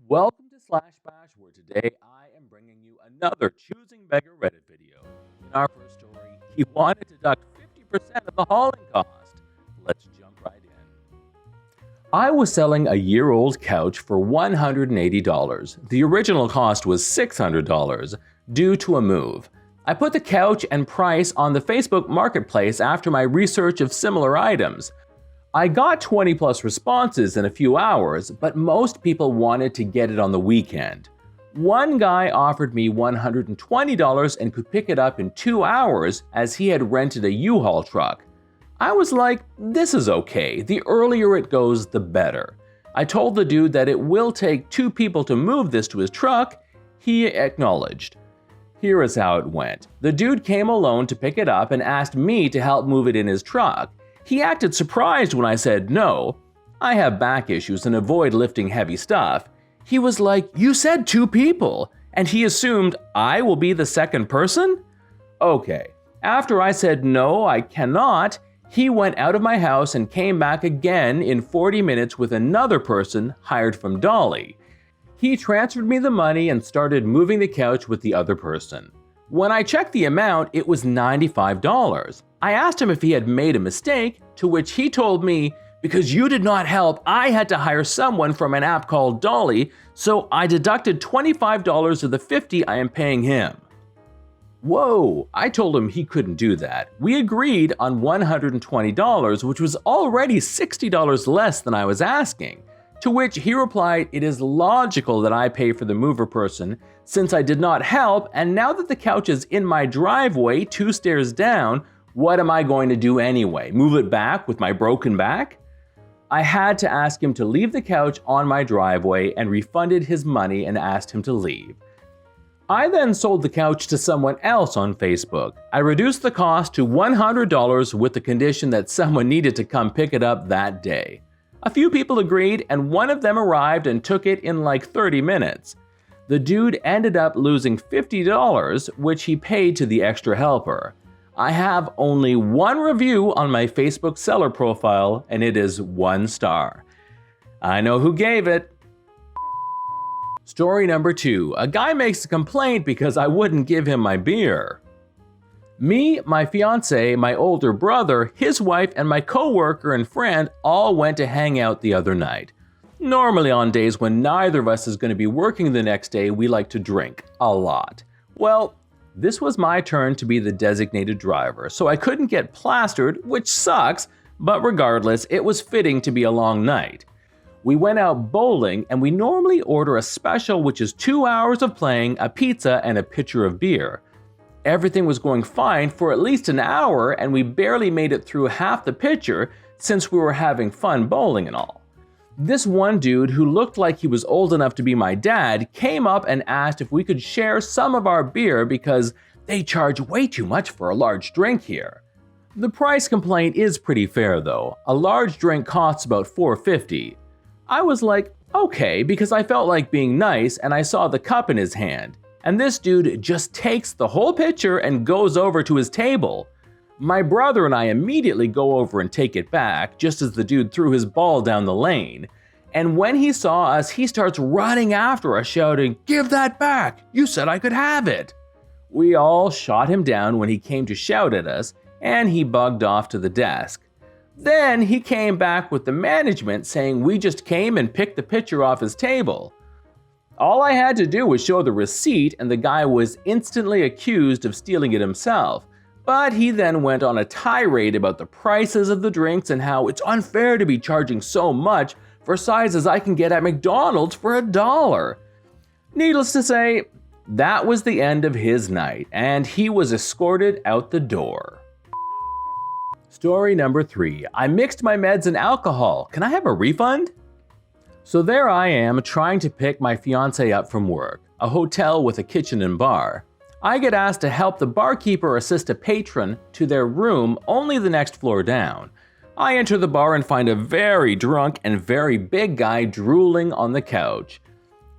Welcome to Slash Bash, where today I am bringing you another Choosing Beggar Reddit video. In our first story, he wanted to deduct 50% of the hauling cost. Let's jump right in. I was selling a year-old couch for $180. The original cost was $600 due to a move. I put the couch and price on the Facebook Marketplace after my research of similar items. I got 20 plus responses in a few hours, but most people wanted to get it on the weekend. One guy offered me $120 and could pick it up in 2 hours as he had rented a U-Haul truck. I was like, this is okay, the earlier it goes, the better. I told the dude that it will take 2 people to move this to his truck. He acknowledged. Here is how it went. The dude came alone to pick it up and asked me to help move it in his truck. He acted surprised when I said no. I have back issues and avoid lifting heavy stuff. He was like, you said 2 people, and he assumed I will be the second person? Okay, after I said no, I cannot, he went out of my house and came back again in 40 minutes with another person hired from Dolly. He transferred me the money and started moving the couch with the other person. When I checked the amount, it was $95. I asked him if he had made a mistake, to which he told me, because you did not help, I had to hire someone from an app called Dolly, so I deducted $25 of the $50 I am paying him. Whoa, I told him he couldn't do that. We agreed on $120, which was already $60 less than I was asking. To which he replied, it is logical that I pay for the mover person since I did not help, and now that the couch is in my driveway 2 stairs down, what am I going to do anyway? Move it back with my broken back? I had to ask him to leave the couch on my driveway and refunded his money and asked him to leave. I then sold the couch to someone else on Facebook. I reduced the cost to $100 with the condition that someone needed to come pick it up that day. A few people agreed, and one of them arrived and took it in like 30 minutes. The dude ended up losing $50, which he paid to the extra helper. I have only 1 review on my Facebook seller profile, and it is 1 star. I know who gave it. Story number 2. A guy makes a complaint because I wouldn't give him my beer. Me, my fiance, my older brother, his wife, and my coworker and friend all went to hang out the other night. Normally on days when neither of us is going to be working the next day, we like to drink a lot. Well, this was my turn to be the designated driver, so I couldn't get plastered, which sucks, but regardless, it was fitting to be a long night. We went out bowling, and we normally order a special, which is 2 hours of playing, a pizza, and a pitcher of beer. Everything was going fine for at least an hour, and we barely made it through half the pitcher since we were having fun bowling and all. This one dude who looked like he was old enough to be my dad came up and asked if we could share some of our beer because they charge way too much for a large drink here. The price complaint is pretty fair though. A large drink costs about $4.50. I was like, okay, because I felt like being nice and I saw the cup in his hand. And this dude just takes the whole pitcher and goes over to his table. My brother and I immediately go over and take it back, just as the dude threw his ball down the lane. And when he saw us, he starts running after us, shouting, "Give that back! You said I could have it!" We all shot him down when he came to shout at us, and he bugged off to the desk. Then he came back with the management saying we just came and picked the pitcher off his table. All I had to do was show the receipt, and the guy was instantly accused of stealing it himself. But he then went on a tirade about the prices of the drinks and how it's unfair to be charging so much for sizes I can get at McDonald's for $1. Needless to say, that was the end of his night, and he was escorted out the door. Story number 3. I mixed my meds and alcohol. Can I have a refund? So there I am trying to pick my fiance up from work, a hotel with a kitchen and bar. I get asked to help the barkeeper assist a patron to their room only the next floor down. I enter the bar and find a very drunk and very big guy drooling on the couch.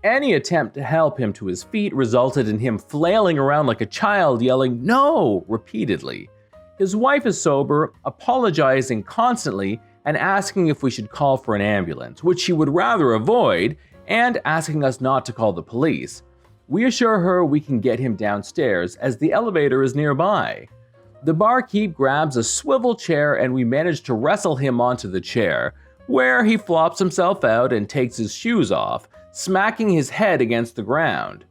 Any attempt to help him to his feet resulted in him flailing around like a child, yelling "No!" repeatedly. His wife is sober, apologizing constantly and asking if we should call for an ambulance, which she would rather avoid, and asking us not to call the police. We assure her we can get him downstairs as the elevator is nearby. The barkeep grabs a swivel chair and we manage to wrestle him onto the chair, where he flops himself out and takes his shoes off, smacking his head against the ground.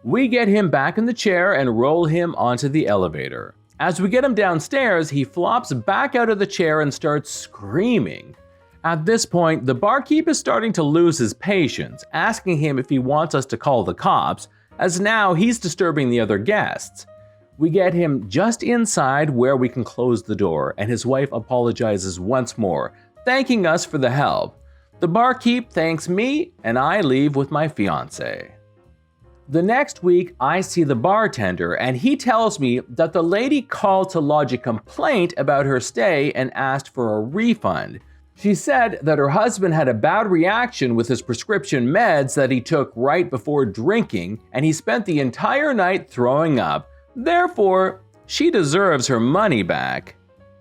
We get him back in the chair and roll him onto the elevator. As we get him downstairs, he flops back out of the chair and starts screaming. At this point, the barkeep is starting to lose his patience, asking him if he wants us to call the cops, as now he's disturbing the other guests. We get him just inside where we can close the door, and his wife apologizes once more, thanking us for the help. The barkeep thanks me, and I leave with my fiancé. The next week, I see the bartender, and he tells me that the lady called to lodge a complaint about her stay and asked for a refund. She said that her husband had a bad reaction with his prescription meds that he took right before drinking, and he spent the entire night throwing up. Therefore, she deserves her money back.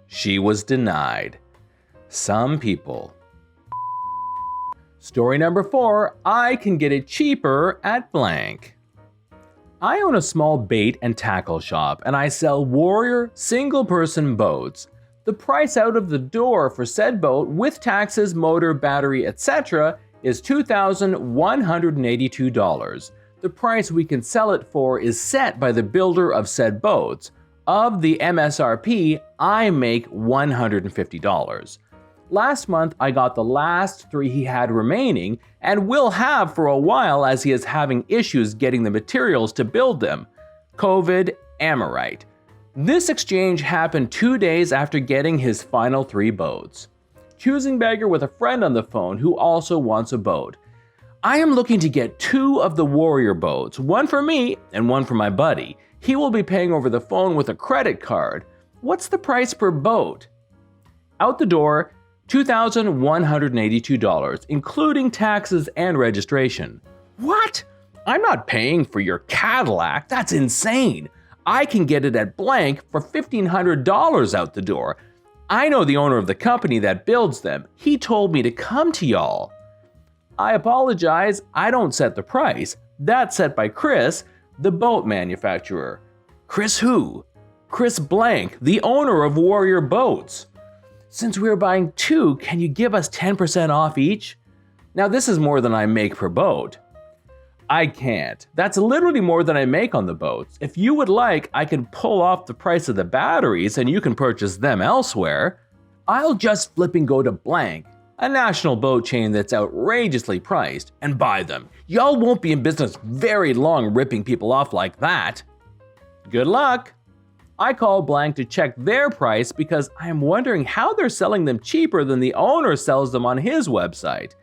She was denied. Some people. Story number 4, I can get it cheaper at blank. I own a small bait and tackle shop, and I sell Warrior single-person boats. The price out of the door for said boat with taxes, motor, battery, etc. is $2,182. The price we can sell it for is set by the builder of said boats. Of the MSRP, I make $150. Last month, I got the last 3 he had remaining and will have for a while as he is having issues getting the materials to build them. COVID, Amorite. This exchange happened 2 days after getting his final 3 boats. Choosing beggar with a friend on the phone who also wants a boat. I am looking to get 2 of the Warrior boats, one for me and one for my buddy. He will be paying over the phone with a credit card. What's the price per boat? Out the door, $2,182, including taxes and registration. What? I'm not paying for your Cadillac, that's insane. I can get it at blank for $1,500 out the door. I know the owner of the company that builds them. He told me to come to y'all. I apologize, I don't set the price. That's set by Chris, the boat manufacturer. Chris who? Chris Blank, the owner of Warrior Boats. Since we are buying 2, can you give us 10% off each? Now this is more than I make per boat. I can't. That's literally more than I make on the boats. If you would like, I can pull off the price of the batteries and you can purchase them elsewhere. I'll just flipping go to Blank, a national boat chain that's outrageously priced, and buy them. Y'all won't be in business very long ripping people off like that. Good luck! I call Blank to check their price because I am wondering how they're selling them cheaper than the owner sells them on his website.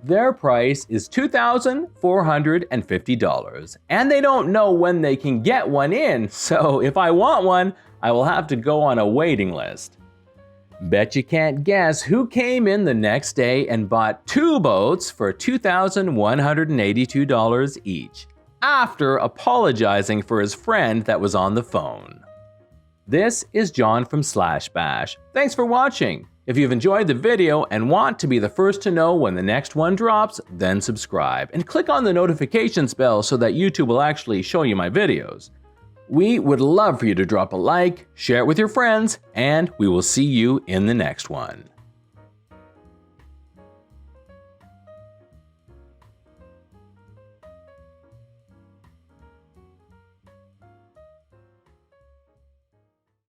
Their price is $2,450, and they don't know when they can get one in, so if I want one, I will have to go on a waiting list. Bet you can't guess who came in the next day and bought 2 boats for $2,182 each, after apologizing for his friend that was on the phone. This is John from Slash Bash. Thanks for watching. If you've enjoyed the video and want to be the first to know when the next one drops, then subscribe and click on the notifications bell so that YouTube will actually show you my videos. We would love for you to drop a like, share it with your friends, and we will see you in the next one.